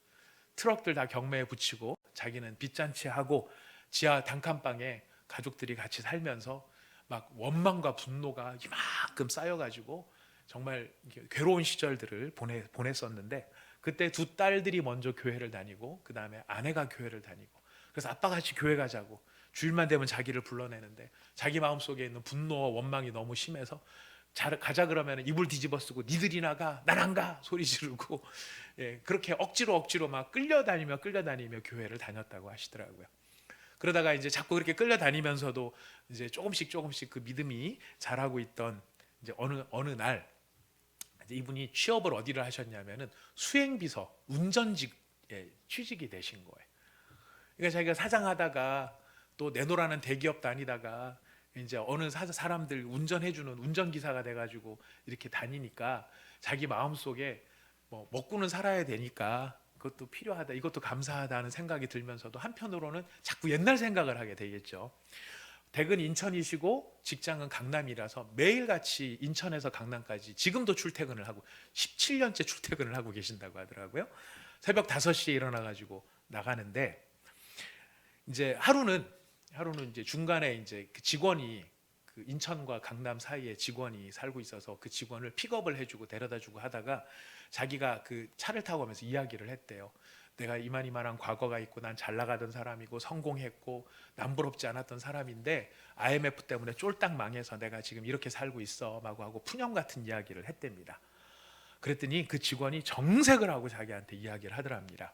트럭들 다 경매에 붙이고 자기는 빚잔치하고 지하 단칸방에 가족들이 같이 살면서 막 원망과 분노가 이만큼 쌓여가지고 정말 괴로운 시절들을 보냈었는데 그때 두 딸들이 먼저 교회를 다니고 그 다음에 아내가 교회를 다니고 그래서 아빠 같이 교회 가자고 주일만 되면 자기를 불러내는데 자기 마음속에 있는 분노와 원망이 너무 심해서 가자 그러면 이불 뒤집어 쓰고 니들이 나가 난 안 가 소리 지르고 그렇게 억지로 막 끌려다니며 교회를 다녔다고 하시더라고요. 그러다가 이제 자꾸 그렇게 끌려다니면서도 이제 조금씩 그 믿음이 자라고 있던 이제 어느 날 이분이 취업을 어디를 하셨냐면은 수행비서 운전직에 취직이 되신 거예요. 그러니까 자기가 사장하다가 또 내노라는 대기업 다니다가 이제 어느 사람들 운전해주는 운전기사가 돼가지고 이렇게 다니니까 자기 마음속에 뭐 먹고는 살아야 되니까 그것도 필요하다, 이것도 감사하다 하는 생각이 들면서도 한편으로는 자꾸 옛날 생각을 하게 되겠죠. 댁은 인천이시고 직장은 강남이라서 매일같이 인천에서 강남까지 지금도 출퇴근을 하고 17년째 출퇴근을 하고 계신다고 하더라고요. 새벽 5시에 일어나가지고 나가는데 이제 하루는 이제 중간에 이제 그 직원이 그 인천과 강남 사이에 직원이 살고 있어서 그 직원을 픽업을 해주고 데려다주고 하다가 자기가 그 차를 타고 오면서 이야기를 했대요. 내가 이만한 과거가 있고 난 잘 나가던 사람이고 성공했고 남부럽지 않았던 사람인데 IMF 때문에 쫄딱 망해서 내가 지금 이렇게 살고 있어 하고 푸념 같은 이야기를 했답니다. 그랬더니 그 직원이 정색을 하고 자기한테 이야기를 하더랍니다.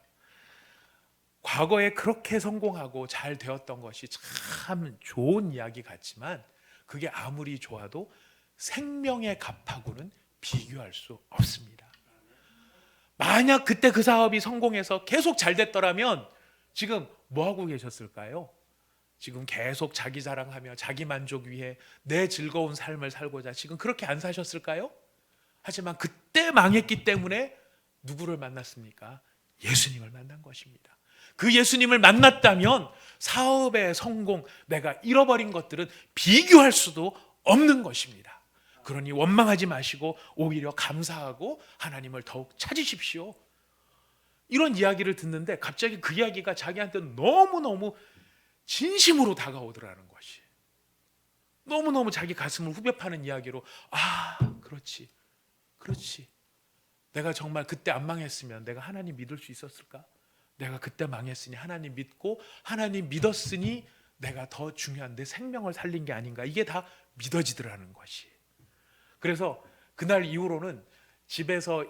과거에 그렇게 성공하고 잘 되었던 것이 참 좋은 이야기 같지만 그게 아무리 좋아도 생명의 값하고는 비교할 수 없습니다. 만약 그때 그 사업이 성공해서 계속 잘 됐더라면 지금 뭐 하고 계셨을까요? 지금 계속 자기 자랑하며 자기 만족 위해 내 즐거운 삶을 살고자 지금 그렇게 안 사셨을까요? 하지만 그때 망했기 때문에 누구를 만났습니까? 예수님을 만난 것입니다. 그 예수님을 만났다면 사업의 성공, 내가 잃어버린 것들은 비교할 수도 없는 것입니다. 그러니 원망하지 마시고 오히려 감사하고 하나님을 더욱 찾으십시오. 이런 이야기를 듣는데 갑자기 그 이야기가 자기한테 너무너무 진심으로 다가오더라는 것이. 너무너무 자기 가슴을 후벼 파는 이야기로 그렇지. 내가 정말 그때 안 망했으면 내가 하나님 믿을 수 있었을까? 내가 그때 망했으니 하나님 믿고 하나님 믿었으니 내가 더 중요한 내 생명을 살린 게 아닌가. 이게 다 믿어지더라는 것이. 그래서 그날 이후로는 집에서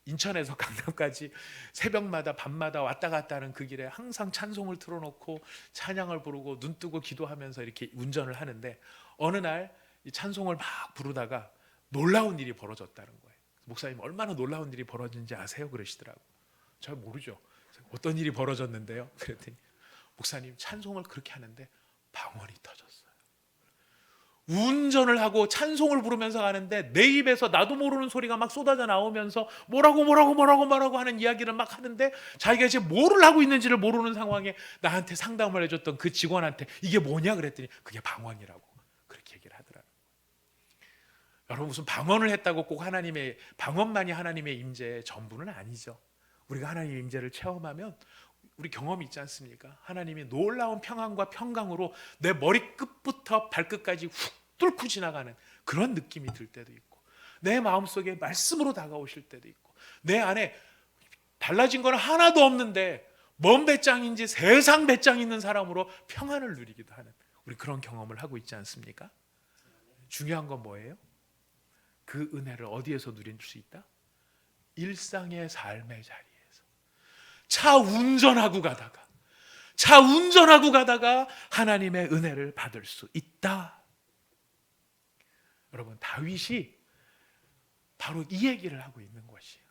인천에서 강남까지 새벽마다 밤마다 왔다 갔다 하는 그 길에 항상 찬송을 틀어놓고 찬양을 부르고 눈 뜨고 기도하면서 이렇게 운전을 하는데 어느 날 이 찬송을 막 부르다가 놀라운 일이 벌어졌다는 거예요. 목사님 얼마나 놀라운 일이 벌어진지 아세요? 그러시더라고요. 잘 모르죠. 어떤 일이 벌어졌는데요? 그랬더니 목사님 찬송을 그렇게 하는데 방언이 터졌어요. 운전을 하고 찬송을 부르면서 가는데 내 입에서 나도 모르는 소리가 막 쏟아져 나오면서 뭐라고 하는 이야기를 막 하는데 자기가 지금 뭐를 하고 있는지를 모르는 상황에 나한테 상담을 해줬던 그 직원한테 이게 뭐냐 그랬더니 그게 방언이라고 그렇게 얘기를 하더라고요. 여러분 무슨 방언을 했다고 꼭 방언만이 하나님의 임재의 전부는 아니죠. 우리가 하나님의 임재를 체험하면 우리 경험이 있지 않습니까? 하나님이 놀라운 평안과 평강으로 내 머리끝부터 발끝까지 훅 뚫고 지나가는 그런 느낌이 들 때도 있고, 내 마음속에 말씀으로 다가오실 때도 있고, 내 안에 달라진 건 하나도 없는데 뭔 배짱인지 세상 배짱 있는 사람으로 평안을 누리기도 하는, 우리 그런 경험을 하고 있지 않습니까? 중요한 건 뭐예요? 그 은혜를 어디에서 누릴 수 있다? 일상의 삶의 자리에서. 차 운전하고 가다가 하나님의 은혜를 받을 수 있다. 여러분, 다윗이 바로 이 얘기를 하고 있는 것이에요.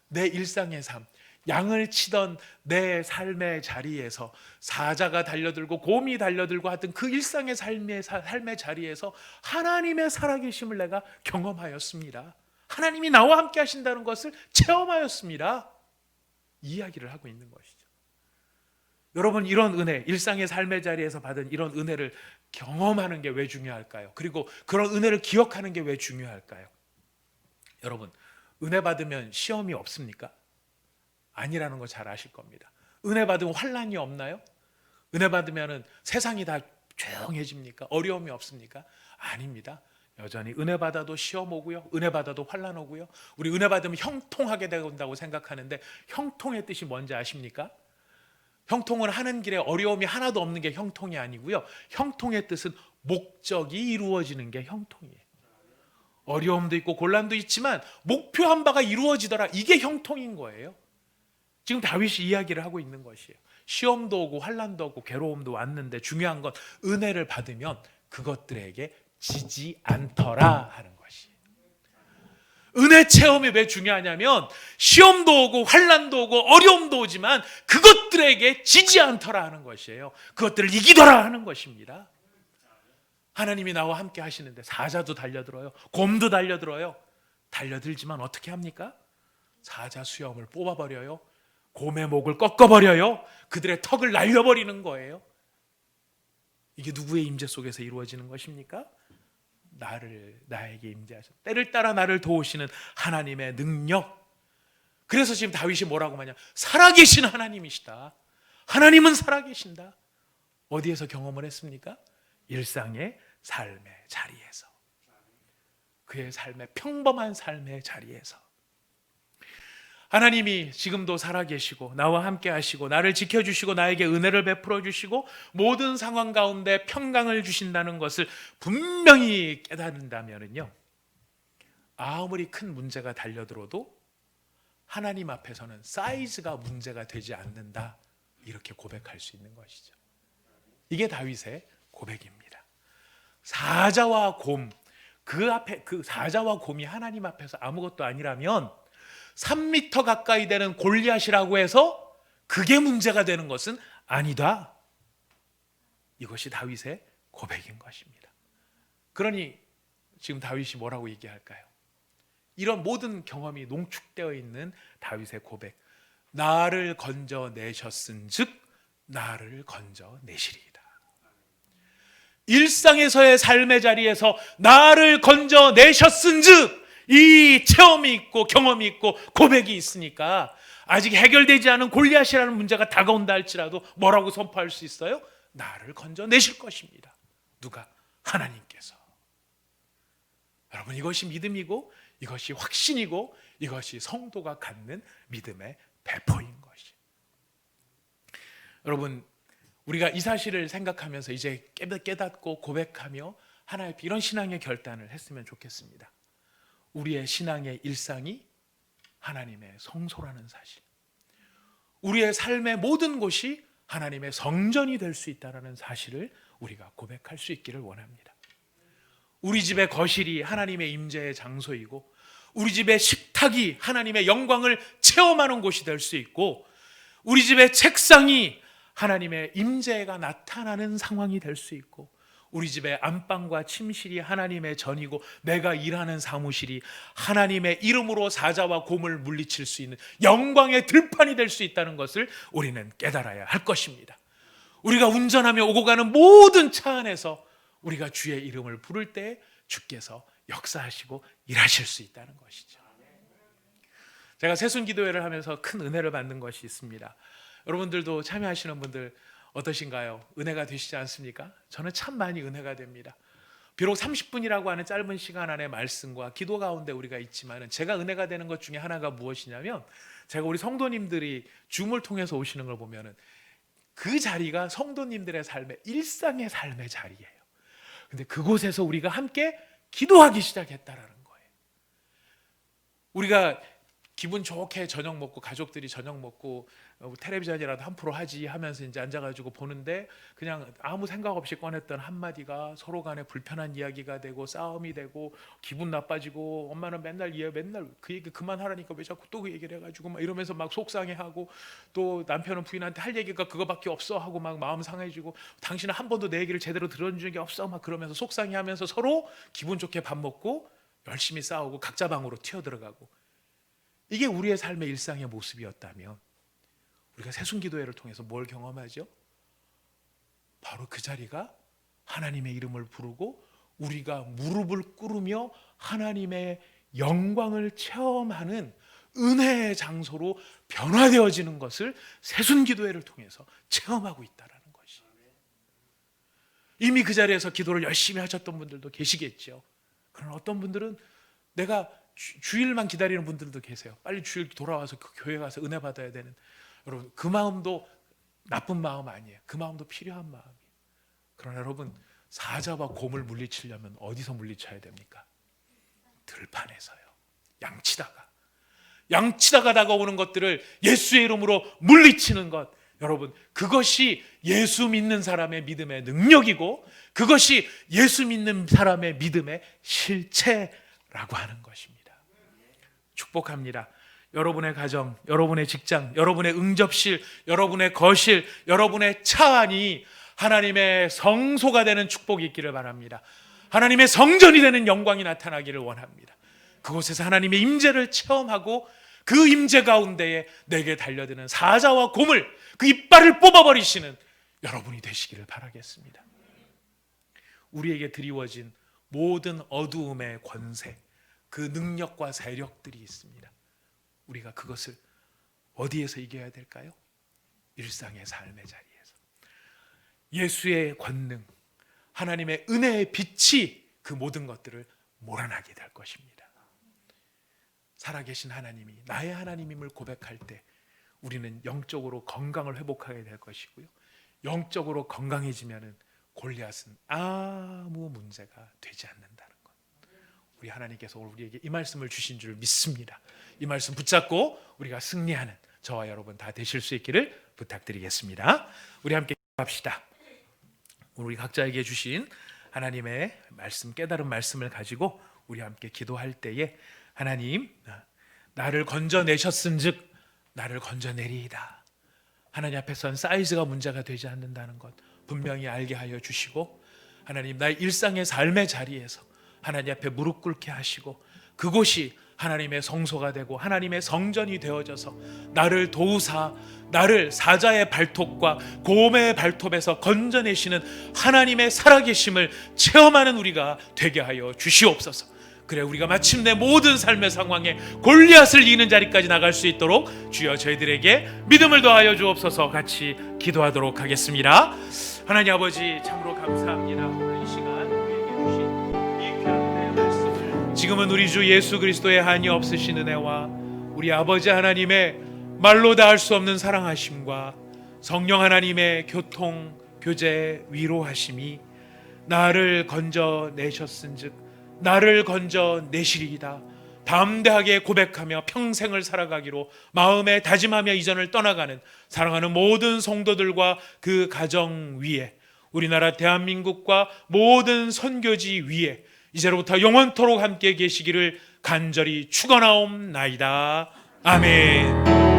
내 일상의 삶, 양을 치던 내 삶의 자리에서, 사자가 달려들고 곰이 달려들고 하던 그 일상의 삶의 자리에서 하나님의 살아계심을 내가 경험하였습니다. 하나님이 나와 함께 하신다는 것을 체험하였습니다. 이 이야기를 하고 있는 것이죠. 여러분, 이런 은혜, 일상의 삶의 자리에서 받은 이런 은혜를 경험하는 게 왜 중요할까요? 그리고 그런 은혜를 기억하는 게 왜 중요할까요? 여러분, 은혜 받으면 시험이 없습니까? 아니라는 거 잘 아실 겁니다. 은혜 받으면 환난이 없나요? 은혜 받으면 세상이 다 조용해집니까? 어려움이 없습니까? 아닙니다. 여전히 은혜 받아도 시험 오고요, 은혜 받아도 환난 오고요. 우리 은혜 받으면 형통하게 된다고 생각하는데, 형통의 뜻이 뭔지 아십니까? 형통을 하는 길에 어려움이 하나도 없는 게 형통이 아니고요, 형통의 뜻은 목적이 이루어지는 게 형통이에요. 어려움도 있고 곤란도 있지만 목표한 바가 이루어지더라, 이게 형통인 거예요. 지금 다윗이 이야기를 하고 있는 것이에요. 시험도 오고 환난도 오고 괴로움도 왔는데 중요한 건 은혜를 받으면 그것들에게 지지 않더라 하는 것이에요. 은혜 체험이 왜 중요하냐면, 시험도 오고 환난도 오고 어려움도 오지만 그것들에게 지지 않더라 하는 것이에요. 그것들을 이기더라 하는 것입니다. 하나님이 나와 함께 하시는데 사자도 달려들어요, 곰도 달려들어요. 달려들지만 어떻게 합니까? 사자 수염을 뽑아버려요, 곰의 목을 꺾어버려요, 그들의 턱을 날려버리는 거예요. 이게 누구의 임재 속에서 이루어지는 것입니까? 나에게 임재하셔, 때를 따라 나를 도우시는 하나님의 능력. 그래서 지금 다윗이 뭐라고 하냐? 살아계신 하나님이시다. 하나님은 살아계신다. 어디에서 경험을 했습니까? 일상의 삶의 자리에서, 그의 삶의 평범한 삶의 자리에서. 하나님이 지금도 살아계시고 나와 함께 하시고 나를 지켜주시고 나에게 은혜를 베풀어 주시고 모든 상황 가운데 평강을 주신다는 것을 분명히 깨닫는다면요, 아무리 큰 문제가 달려들어도 하나님 앞에서는 사이즈가 문제가 되지 않는다, 이렇게 고백할 수 있는 것이죠. 이게 다윗의 고백입니다. 사자와 곰, 그 사자와 곰이 하나님 앞에서 아무것도 아니라면 3m 가까이 되는 골리앗이라고 해서 그게 문제가 되는 것은 아니다. 이것이 다윗의 고백인 것입니다. 그러니 지금 다윗이 뭐라고 얘기할까요? 이런 모든 경험이 농축되어 있는 다윗의 고백, 나를 건져내셨은즉 나를 건져내시리이다. 일상에서의 삶의 자리에서 나를 건져내셨은즉, 이 체험이 있고 경험이 있고 고백이 있으니까 아직 해결되지 않은 골리앗이라는 문제가 다가온다 할지라도 뭐라고 선포할 수 있어요? 나를 건져내실 것입니다. 누가? 하나님께서. 여러분, 이것이 믿음이고 이것이 확신이고 이것이 성도가 갖는 믿음의 배포인 것이. 여러분, 우리가 이 사실을 생각하면서 이제 깨닫고 고백하며 하나님 이런 신앙의 결단을 했으면 좋겠습니다. 우리의 신앙의 일상이 하나님의 성소라는 사실, 우리의 삶의 모든 곳이 하나님의 성전이 될 수 있다는 사실을 우리가 고백할 수 있기를 원합니다. 우리 집의 거실이 하나님의 임재의 장소이고 우리 집의 식탁이 하나님의 영광을 체험하는 곳이 될 수 있고 우리 집의 책상이 하나님의 임재가 나타나는 상황이 될 수 있고 우리 집의 안방과 침실이 하나님의 전이고 내가 일하는 사무실이 하나님의 이름으로 사자와 곰을 물리칠 수 있는 영광의 들판이 될 수 있다는 것을 우리는 깨달아야 할 것입니다. 우리가 운전하며 오고 가는 모든 차 안에서 우리가 주의 이름을 부를 때 주께서 역사하시고 일하실 수 있다는 것이죠. 제가 새순기도회를 하면서 큰 은혜를 받는 것이 있습니다. 여러분들도 참여하시는 분들 어떠신가요? 은혜가 되시지 않습니까? 저는 참 많이 은혜가 됩니다. 비록 30분이라고 하는 짧은 시간 안에 말씀과 기도 가운데 우리가 있지만 제가 은혜가 되는 것 중에 하나가 무엇이냐면 제가 우리 성도님들이 줌을 통해서 오시는 걸 보면은 그 자리가 성도님들의 삶의 일상의 삶의 자리예요. 근데 그곳에서 우리가 함께 기도하기 시작했다라는 거예요. 우리가 기분 좋게 저녁 먹고 가족들이 저녁 먹고 텔레비전이라도 한 프로 하지 하면서 이제 앉아가지고 보는데 그냥 아무 생각 없이 꺼냈던 한마디가 서로 간에 불편한 이야기가 되고 싸움이 되고 기분 나빠지고 엄마는 맨날 그 얘기 그만하라니까 왜 자꾸 또 그 얘기를 해가지고 막 이러면서 막 속상해하고 또 남편은 부인한테 할 얘기가 그거밖에 없어 하고 막 마음 상해지고 당신은 한 번도 내 얘기를 제대로 들어준 적이 없어 막 그러면서 속상해하면서 서로 기분 좋게 밥 먹고 열심히 싸우고 각자 방으로 튀어들어가고 이게 우리의 삶의 일상의 모습이었다면 우리가 새순기도회를 통해서 뭘 경험하죠? 바로 그 자리가 하나님의 이름을 부르고 우리가 무릎을 꿇으며 하나님의 영광을 체험하는 은혜의 장소로 변화되어지는 것을 새순기도회를 통해서 체험하고 있다는 것이. 이미 그 자리에서 기도를 열심히 하셨던 분들도 계시겠죠. 그러나 어떤 분들은 내가 주일만 기다리는 분들도 계세요. 빨리 주일 돌아와서 그 교회 가서 은혜 받아야 되는. 여러분 그 마음도 나쁜 마음 아니에요. 그 마음도 필요한 마음이에요. 그러나 여러분 사자와 곰을 물리치려면 어디서 물리쳐야 됩니까? 들판에서요. 양치다가 다가오는 것들을 예수의 이름으로 물리치는 것, 여러분 그것이 예수 믿는 사람의 믿음의 능력이고 그것이 예수 믿는 사람의 믿음의 실체라고 하는 것입니다. 축복합니다. 여러분의 가정, 여러분의 직장, 여러분의 응접실, 여러분의 거실, 여러분의 차 안이 하나님의 성소가 되는 축복이 있기를 바랍니다. 하나님의 성전이 되는 영광이 나타나기를 원합니다. 그곳에서 하나님의 임재를 체험하고 그 임재 가운데에 내게 달려드는 사자와 곰을 그 이빨을 뽑아버리시는 여러분이 되시기를 바라겠습니다. 우리에게 드리워진 모든 어두움의 권세, 그 능력과 세력들이 있습니다. 우리가 그것을 어디에서 이겨야 될까요? 일상의 삶의 자리에서. 예수의 권능, 하나님의 은혜의 빛이 그 모든 것들을 몰아나게 될 것입니다. 살아계신 하나님이 나의 하나님임을 고백할 때 우리는 영적으로 건강을 회복하게 될 것이고요. 영적으로 건강해지면은 골리앗은 아무 문제가 되지 않는다는 것. 우리 하나님께서 우리에게 이 말씀을 주신 줄 믿습니다. 이 말씀 붙잡고 우리가 승리하는 저와 여러분 다 되실 수 있기를 부탁드리겠습니다. 우리 함께 기도합시다. 우리 각자에게 주신 하나님의 말씀, 깨달은 말씀을 가지고 우리 함께 기도할 때에 하나님, 나를 건져내셨은즉 나를 건져내리이다. 하나님 앞에선 사이즈가 문제가 되지 않는다는 것 분명히 알게 하여 주시고, 하나님 나의 일상의 삶의 자리에서 하나님 앞에 무릎 꿇게 하시고 그곳이 하나님의 성소가 되고 하나님의 성전이 되어져서 나를 도우사 나를 사자의 발톱과 곰의 발톱에서 건져내시는 하나님의 살아계심을 체험하는 우리가 되게 하여 주시옵소서. 그래 우리가 마침내 모든 삶의 상황에 골리앗을 이기는 자리까지 나갈 수 있도록 주여 저희들에게 믿음을 더하여 주옵소서. 같이 기도하도록 하겠습니다. 하나님 아버지 참으로 감사합니다. 오늘 이 시간 우리에게 주신 이 귀한 은혜의 말씀을 지금은 우리 주 예수 그리스도의 한이 없으신 은혜와 우리 아버지 하나님의 말로 다 할 수 없는 사랑하심과 성령 하나님의 교통, 교제, 위로하심이 나를 건져내셨은즉 나를 건져내시리이다. 담대하게 고백하며 평생을 살아가기로 마음에 다짐하며 이전을 떠나가는 사랑하는 모든 성도들과 그 가정 위에, 우리나라 대한민국과 모든 선교지 위에 이제로부터 영원토록 함께 계시기를 간절히 축원하옵나이다. 아멘.